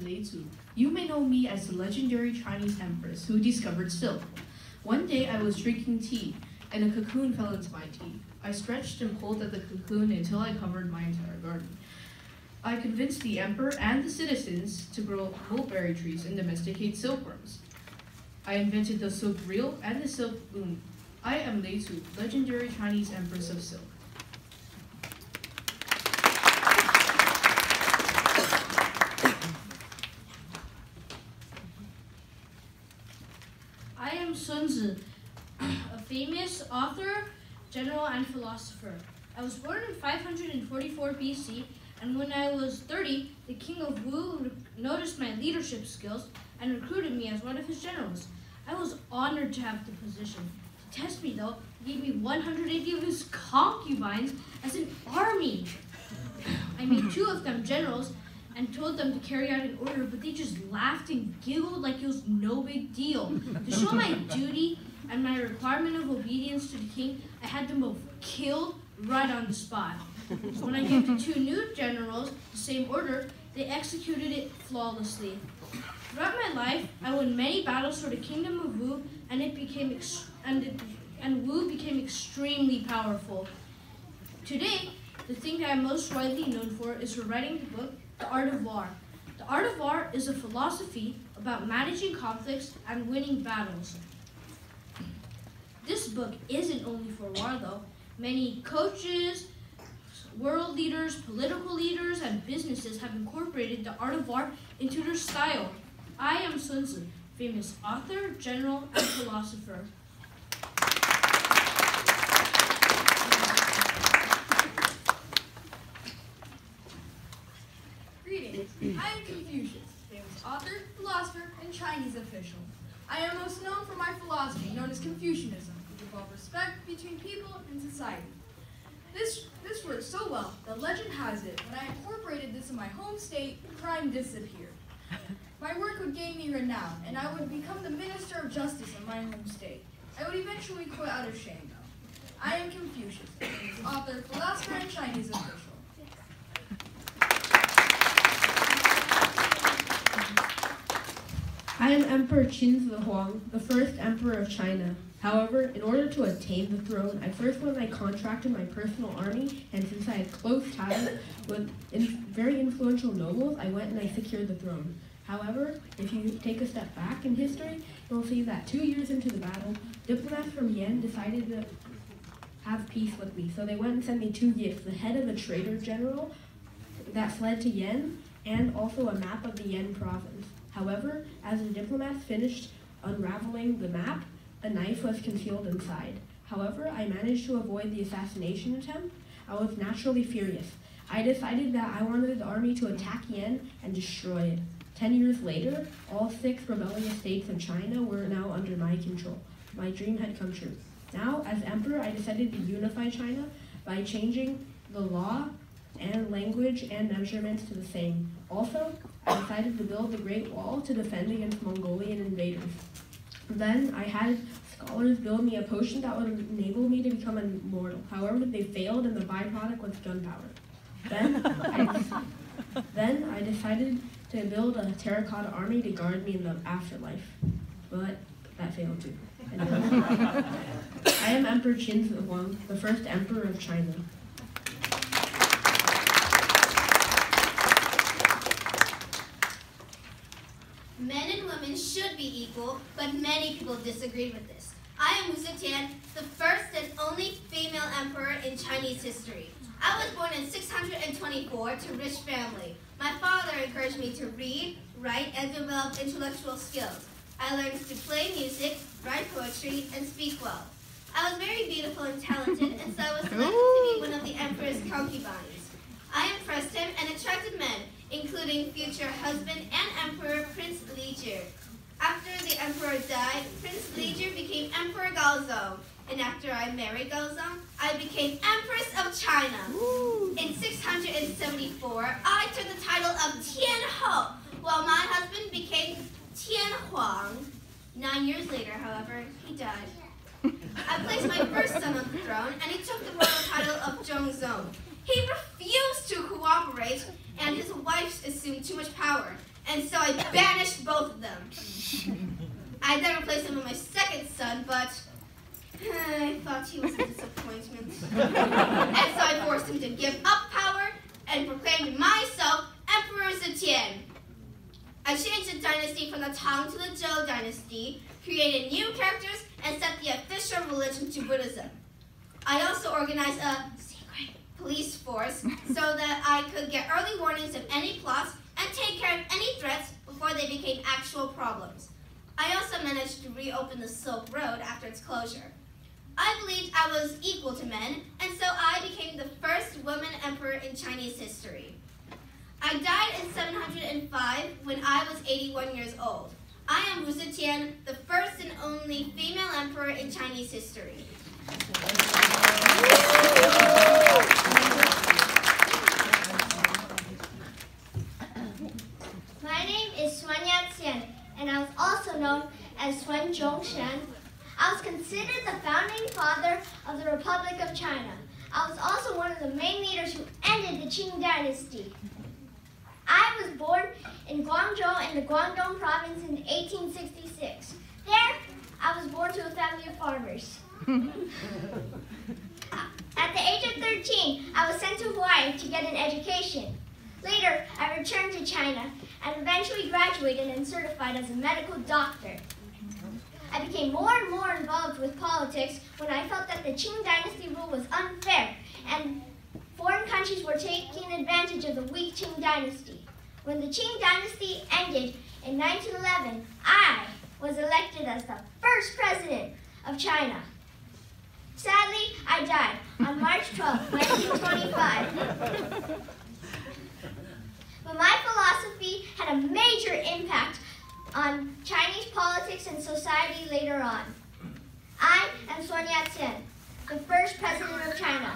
Lei Zu. You may know me as the legendary Chinese empress who discovered silk. One day I was drinking tea, and a cocoon fell into my tea. I stretched and pulled at the cocoon until I covered my entire garden. I convinced the emperor and the citizens to grow mulberry trees and domesticate silkworms. I invented the silk reel and the silk loom. I am Lei Zu, legendary Chinese empress of silk. I am Sun Tzu, a famous author, general, and philosopher. I was born in 544 BC, and when I was 30, the king of Wu noticed my leadership skills and recruited me as one of his generals. I was honored to have the position. To test me, though, he gave me 180 of his concubines as an army. I made 2 of them generals and told them to carry out an order, but they just laughed and giggled like it was no big deal. To show my duty and my requirement of obedience to the king, I had them both killed right on the spot. When I gave the 2 new generals the same order, they executed it flawlessly. Throughout my life, I won many battles for the kingdom of Wu, and Wu became extremely powerful. Today, the thing that I'm most widely known for is for writing the book, The Art of War. The Art of War is a philosophy about managing conflicts and winning battles. This book isn't only for war, though. Many coaches, world leaders, political leaders, and businesses have incorporated the art of war into their style. I am Sun Tzu, famous author, general, and philosopher. Greetings. I am Confucius, famous author, philosopher, and Chinese official. I am most known for my philosophy, known as Confucianism, which involves respect between people and society. This worked so well that legend has it, when I incorporated this in my home state, crime disappeared. My work would gain me renown, and I would become the Minister of Justice in my home state. I would eventually quit out of shame, though. I am Confucius, famous author, philosopher, and Chinese official. I am Emperor Qin Huang, the first emperor of China. However, in order to attain the throne, I first went and I contracted my personal army, and since I had close ties with very influential nobles, I went and I secured the throne. However, if you take a step back in history, you'll see that 2 years into the battle, diplomats from Yen decided to have peace with me. So they went and sent me 2 gifts, the head of a traitor general that fled to Yen, and also a map of the Yen province. However, as the diplomats finished unraveling the map, a knife was concealed inside. However, I managed to avoid the assassination attempt. I was naturally furious. I decided that I wanted the army to attack Yen and destroy it. 10 years later, all 6 rebellious states of China were now under my control. My dream had come true. Now, as emperor, I decided to unify China by changing the law and language and measurements to the same. Also, I decided to build the Great Wall to defend against Mongolian invaders. Then I had scholars build me a potion that would enable me to become immortal. However, they failed and the byproduct was gunpowder. Then I decided to build a terracotta army to guard me in the afterlife. But that failed too. I am Emperor Qin Huang, the first emperor of China. Men and women should be equal, but many people disagree with this. I am Wu Zetian, the first and only female emperor in Chinese history. I was born in 624 to a rich family. My father encouraged me to read, write, and develop intellectual skills. I learned to play music, write poetry, and speak well. I was very beautiful and talented, and so I was selected to be one of the emperor's concubines. I impressed him and attracted men, including future husband and emperor Prince Lizhi. After the emperor died, Prince Lizhi became Emperor Gaozong, and after I married Gaozong, I became Empress of China. In 674, I took the title of Tian Ho, while my husband became Tian Huang. 9 years later, however, he died. I placed my first son on the throne, and he took the royal title of Zhongzong. He refused to cooperate, and his wife assumed too much power. and so I banished both of them. I then replaced him with my second son, but I thought he was a disappointment. And so I forced him to give up power and proclaimed myself Emperor Zetian. I changed the dynasty from the Tang to the Zhou dynasty, created new characters, and set the official religion to Buddhism. I also organized a secret police force so that I could get early warnings of any plots and take care of any threats before they became actual problems. I also managed to reopen the Silk Road after its closure. I believed I was equal to men, and so I became the first woman emperor in Chinese history. I died in 705 when I was 81 years old. I am Wu Zetian, the first and only female emperor in Chinese history. My name is Sun Yat-sen, and I was also known as Sun Zhongshan. I was considered the founding father of the Republic of China. I was also one of the main leaders who ended the Qing dynasty. I was born in Guangzhou in the Guangdong province in 1866. There, I was born to a family of farmers. At the age of 13, I was sent to Hawaii to get an education. Later, I returned to China and eventually graduated and certified as a medical doctor. I became more and more involved with politics when I felt that the Qing dynasty rule was unfair and foreign countries were taking advantage of the weak Qing dynasty. When the Qing dynasty ended in 1911, I was elected as the first president of China. Sadly, I died on March 12, 1925. But my philosophy had a major impact on Chinese politics and society later on. I am Sun Yat-sen, the first president of China.